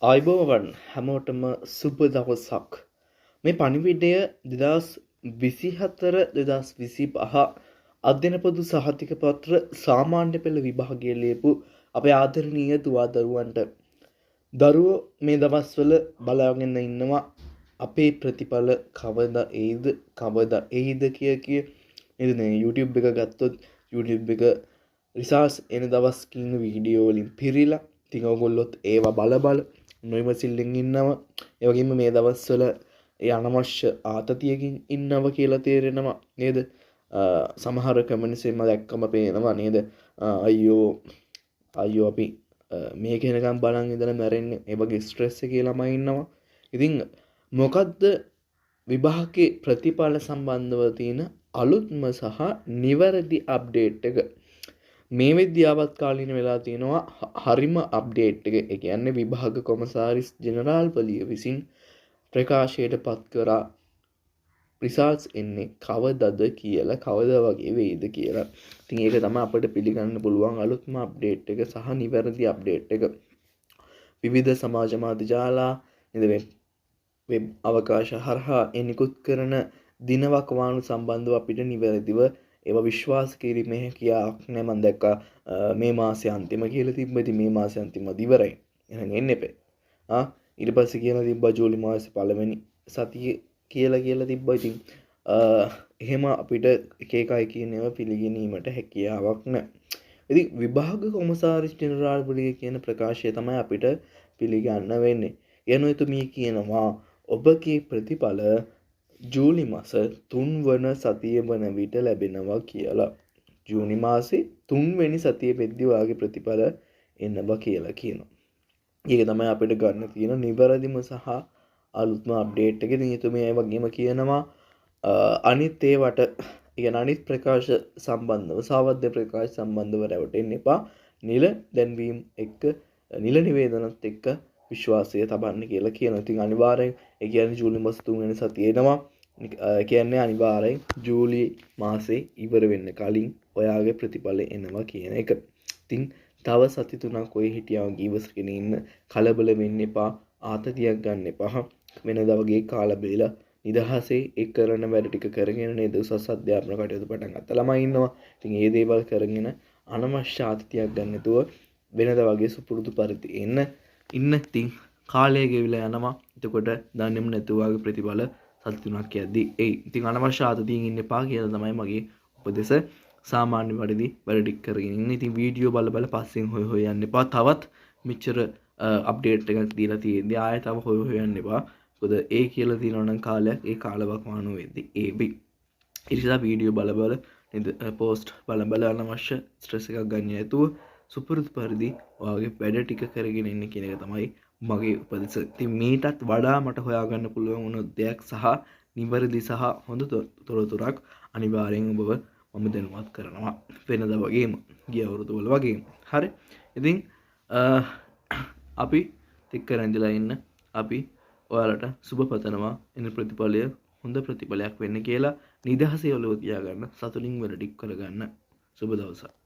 ආයුබෝවන් හැමෝටම සුබ දවසක්. මේ පණිවිඩය 2024-2025 අධ්‍යයන පොදු සහතික පත්‍ර සාමාන්‍ය පෙළ විභාගයේ ලියපු අපේ ආදරණීය දුවා දරුවන්ට. දරුවෝ මේ දවස්වල බලාගෙන ඉන්නවා අපේ ප්‍රතිඵල කවදා එයිද කිය නේද? YouTube එක ගත්තොත් YouTube එක රිසර්ච් එන දවස් කින්න වීඩියෝ වලින් පිරීලා ඉතින් ඔයගොල්ලොත් ඒවා බල නොයිමසිල්ලෙන් ඉන්නවා. ඒ වගේම මේ දවස්වල ඒ අනවශ්‍ය ආතතියකින් ඉන්නවා කියලා තේරෙනවා නේද? සමහර කමෙන්ට්ස් එහෙම දැක්කම පේනවා නේද? අයියෝ අපි මේක එනකම් බලන් ඉඳලා මැරෙන්නේ. ඒ වගේ ස්ට්‍රෙස් එකේ ළමයි ඉන්නවා. ඉතින් මොකද්ද විභාගයේ ප්‍රතිඵල සම්බන්ධව තියෙන අලුත්ම සහ නිවැරදි අප්ඩේට් එක? මේ විද්‍යාවත් කාලීන වෙලා තියෙනවා හරිම අප්ඩේට් එක. ඒ කියන්නේ විභාග කොමසාරිස් ජෙනරාල්පතිය විසින් ප්‍රකාශයට පත් කරා රිසර්ච් එන්නේ කවදද කියලා, කවදා වගේ වෙයිද කියලා. ඉතින් ඒක තමයි අපිට පිළිගන්න පුළුවන් අලුත්ම අප්ඩේට් එක සහ නිවැරදි අප්ඩේට් එක. විවිධ සමාජ මාධ්‍ය ජාලා වෙබ් අවකාශ හරහා එනිකුත් කරන දිනවකවානු සම්බන්ධව අපිට නිවැරදිව ඒවා විශ්වාස කිරීමේ හැකියාවක් නෑ. මම දැක්කා මේ මාසේ අන්තිම කියලා තිබ්බ. ඉතින් මේ මාසේ අන්තිමද ඉවරයි. එහෙනම් එන්න එපේ. ඊට පස්සේ කියලා තිබ්බා ජූලි මාසේ පළවෙනි සතියේ කියලා තිබ්බා. ඉතින් එහෙම අපිට එක එකයි කියන ඒවා පිළිගැනීමට හැකියාවක් නෑ. ඉතින් විභාග කොමසාරිස් ජෙනරාල්පතිය කියන ප්‍රකාශය තමයි අපිට පිළිගන්න වෙන්නේ. යනුතුමිය කියනවා ඔබගේ ප්‍රතිඵල ජූලි මාස 3 වන සතිය වන විට ලැබෙනවා කියලා. ජූනි මාසේ 3 වෙනි සතිය වෙද්දී වාගේ ප්‍රතිඵල එනවා කියලා කියනවා. ඒක තමයි අපිට ගන්න තියෙන නිවැරදිම සහ අලුත්ම අප්ඩේට් එක. ඉතින් එතුමිය ඒ වගේම කියනවා අනිත් ඒවට කියන අනිත් ප්‍රකාශ සම්බන්ධව සාවද්‍ය ප්‍රකාශ සම්බන්ධව රැවටෙන්න එපා. නිල දැන්වීම එක්ක නිල නිවේදනත් එක්ක විශ්වාසය තබන්න කියලා කියනවා. ඉතින් අනිවාර්යෙන් ඒ කියන්නේ ජූලි මාස 3 වෙනි සතියේ එනවා. කියන්නේ අනිවාර්යෙන් ජූලි මාසේ ඉවර වෙන්න කලින් ඔයාගේ ප්‍රතිඵල එනවා කියන එක. ඉතින් තව සති 3ක් ඔය හිටියා ගීවස්ගෙන ඉන්න, කලබල වෙන්න එපා, ආතතියක් ගන්න එපා. වෙනදා වගේ කාලා බෙලා නිදහසේ ඒ කරන වැඩ ටික කරගෙන නේද උසස් අධ්‍යාපන කටයුතු පටන් ගත්ත ළමයි ඉන්නවා. ඉතින් මේ දේවල් කරගෙන අනවශ්‍ය ආතතියක් ගන්න නැතුව වෙනදා වගේ සුපුරුදු පරිදි ඉන්න. ඉතින් කාලය ගෙවිලා යනවා. එතකොට දන්නේම නැතුව වගේ ප්‍රතිඵල සති 3ක් යද්දී එයි. ඉතින් අනවශ්‍ය ආතතියින් ඉන්න එපා කියලා තමයි මගේ උපදෙස. සාමාන්‍ය වැඩි වැඩ ටික කරගෙන ඉන්න. ඉතින් වීඩියෝ බල පස්සෙන් හොය යන්න එපා. තවත් මෙච්චර අප්ඩේට් එකක් දීලා තියෙද්දි ආයෙ තව හොය යන්න එපා. මොකද ඒ කියලා තියෙනවා නම් කාලයක් ඒ කාලවකවානුව වෙද්දී ඒ වෙයි. ඒ නිසා වීඩියෝ බල නේද පෝස්ට් බල අනවශ්‍ය ස්ට්‍රෙස් එකක් ගන්න නැතුව සුපුරුදු පරිදි ඔයාගේ වැඩ ටික කරගෙන ඉන්න කියන එක තමයි මගේ උපදෙස. ඉතින් මීටත් වඩා මට හොයාගන්න පුළුවන් වුණ දෙයක් සහ නිවැරදි සහ හොඳ තොරතුරක් අනිවාර්යෙන් ඔබව මම දැනුවත් කරනවා. වෙනදා වගේම ගිය අවුරුදු වල වගේම. හරි. ඉතින් අපි ටික කරන්දලා ඉන්න. අපි ඔයාලට සුබ පතනවා එන ප්‍රතිඵලය හොඳ ප්‍රතිඵලයක් වෙන්න කියලා. නිදහසේ ඔලුව තියාගන්න, සතුටින් වැඩ ටික කරගන්න. සුබ දවසක්.